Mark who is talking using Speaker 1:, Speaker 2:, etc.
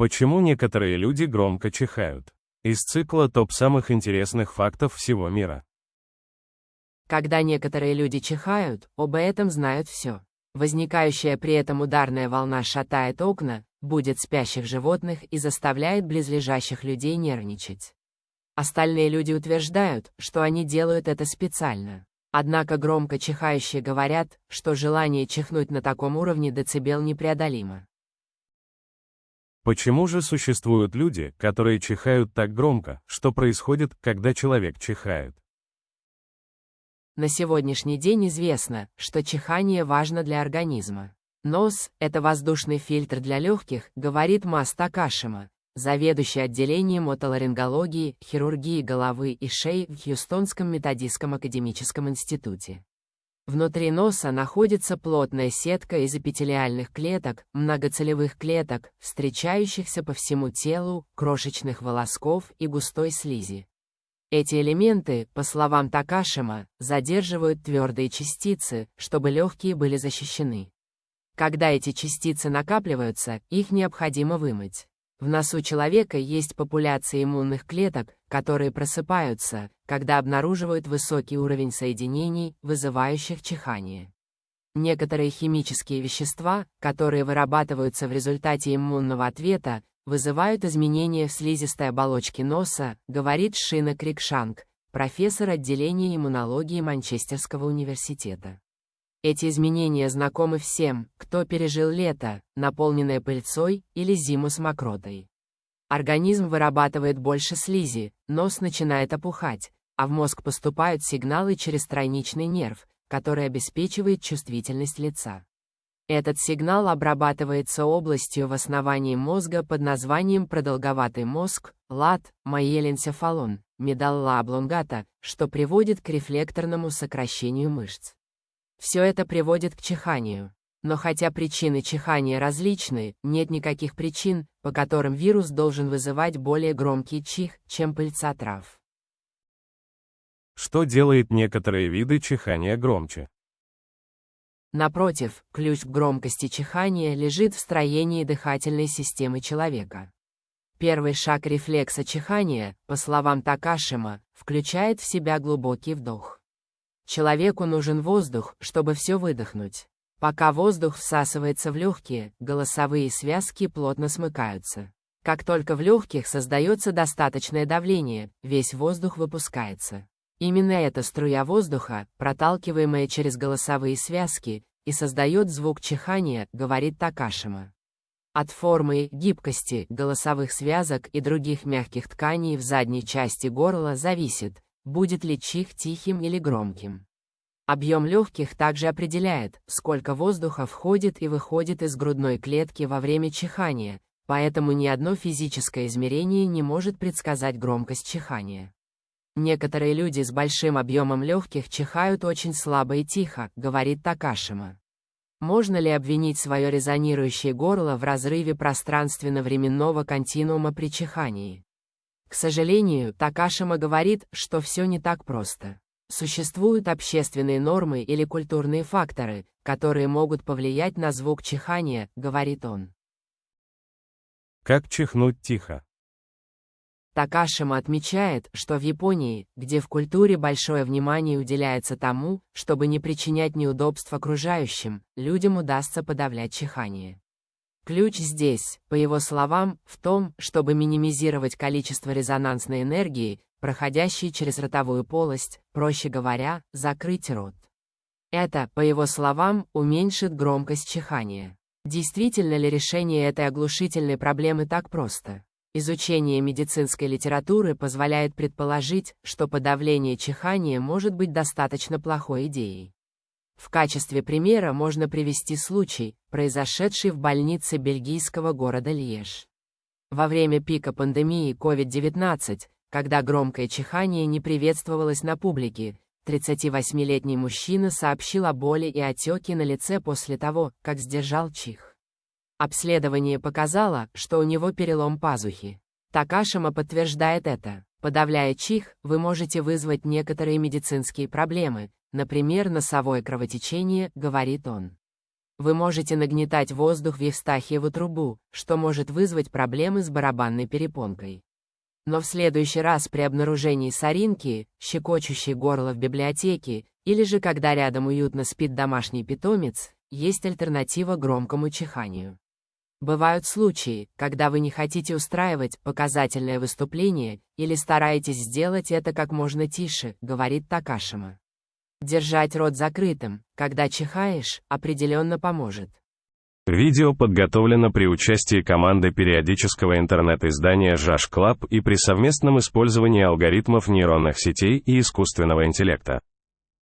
Speaker 1: Почему некоторые люди громко чихают? Из цикла топ самых интересных фактов всего мира.
Speaker 2: Когда некоторые люди чихают, об этом знают все. Возникающая при этом ударная волна шатает окна, будит спящих животных и заставляет близлежащих людей нервничать. Остальные люди утверждают, что они делают это специально. Однако громко чихающие говорят, что желание чихнуть на таком уровне децибел непреодолимо.
Speaker 1: Почему же существуют люди, которые чихают так громко? Что происходит, когда человек чихает?
Speaker 2: На сегодняшний день известно, что чихание важно для организма. Нос – это воздушный фильтр для легких, говорит Мас Такашима, заведующий отделением отоларингологии, хирургии головы и шеи в Хьюстонском методистском академическом институте. Внутри носа находится плотная сетка из эпителиальных клеток, многоцелевых клеток, встречающихся по всему телу, крошечных волосков и густой слизи. Эти элементы, по словам Такашима, задерживают твердые частицы, чтобы легкие были защищены. Когда эти частицы накапливаются, их необходимо вымыть. В носу человека есть популяция иммунных клеток, которые просыпаются, когда обнаруживают высокий уровень соединений, вызывающих чихание. Некоторые химические вещества, которые вырабатываются в результате иммунного ответа, вызывают изменения в слизистой оболочке носа, говорит Шина Крикшанг, профессор отделения иммунологии Манчестерского университета. Эти изменения знакомы всем, кто пережил лето, наполненное пыльцой, или зиму с мокротой. Организм вырабатывает больше слизи, нос начинает опухать, а в мозг поступают сигналы через тройничный нерв, который обеспечивает чувствительность лица. Этот сигнал обрабатывается областью в основании мозга под названием продолговатый мозг, лат, маиэленцефалон, медалла облонгата, что приводит к рефлекторному сокращению мышц. Все это приводит к чиханию. Но хотя причины чихания различны, нет никаких причин, по которым вирус должен вызывать более громкий чих, чем пыльца трав.
Speaker 1: Что делает некоторые виды чихания громче?
Speaker 2: Напротив, ключ к громкости чихания лежит в строении дыхательной системы человека. Первый шаг рефлекса чихания, по словам Такашима, включает в себя глубокий вдох. Человеку нужен воздух, чтобы все выдохнуть. Пока воздух всасывается в легкие, голосовые связки плотно смыкаются. Как только в легких создается достаточное давление, весь воздух выпускается. Именно эта струя воздуха, проталкиваемая через голосовые связки, и создает звук чихания, говорит Такашима. От формы, гибкости, голосовых связок и других мягких тканей в задней части горла зависит, будет ли чих тихим или громким. Объем легких также определяет, сколько воздуха входит и выходит из грудной клетки во время чихания, поэтому ни одно физическое измерение не может предсказать громкость чихания. Некоторые люди с большим объемом легких чихают очень слабо и тихо, говорит Такашима. Можно ли обвинить свое резонирующее горло в разрыве пространственно-временного континуума при чихании? К сожалению, Такашима говорит, что все не так просто. Существуют общественные нормы или культурные факторы, которые могут повлиять на звук чихания, говорит он.
Speaker 1: Как чихнуть тихо?
Speaker 2: Такашима отмечает, что в Японии, где в культуре большое внимание уделяется тому, чтобы не причинять неудобств окружающим, людям удастся подавлять чихание. Ключ здесь, по его словам, в том, чтобы минимизировать количество резонансной энергии, проходящей через ротовую полость, проще говоря, закрыть рот. Это, по его словам, уменьшит громкость чихания. Действительно ли решение этой оглушительной проблемы так просто? Изучение медицинской литературы позволяет предположить, что подавление чихания может быть достаточно плохой идеей. В качестве примера можно привести случай, произошедший в больнице бельгийского города Льеж. Во время пика пандемии COVID-19, когда громкое чихание не приветствовалось на публике, 38-летний мужчина сообщил о боли и отеке на лице после того, как сдержал чих. Обследование показало, что у него перелом пазухи. Такашима подтверждает это. Подавляя чих, вы можете вызвать некоторые медицинские проблемы, например, носовое кровотечение, говорит он. Вы можете нагнетать воздух в Евстахиеву трубу, что может вызвать проблемы с барабанной перепонкой. Но в следующий раз при обнаружении соринки, щекочущей горло в библиотеке, или же когда рядом уютно спит домашний питомец, есть альтернатива громкому чиханию. Бывают случаи, когда вы не хотите устраивать показательное выступление или стараетесь сделать это как можно тише, говорит Такашима. Держать рот закрытым, когда чихаешь, определенно поможет.
Speaker 1: Видео подготовлено при участии команды периодического интернет-издания Жаш Клаб и при совместном использовании алгоритмов нейронных сетей и искусственного интеллекта.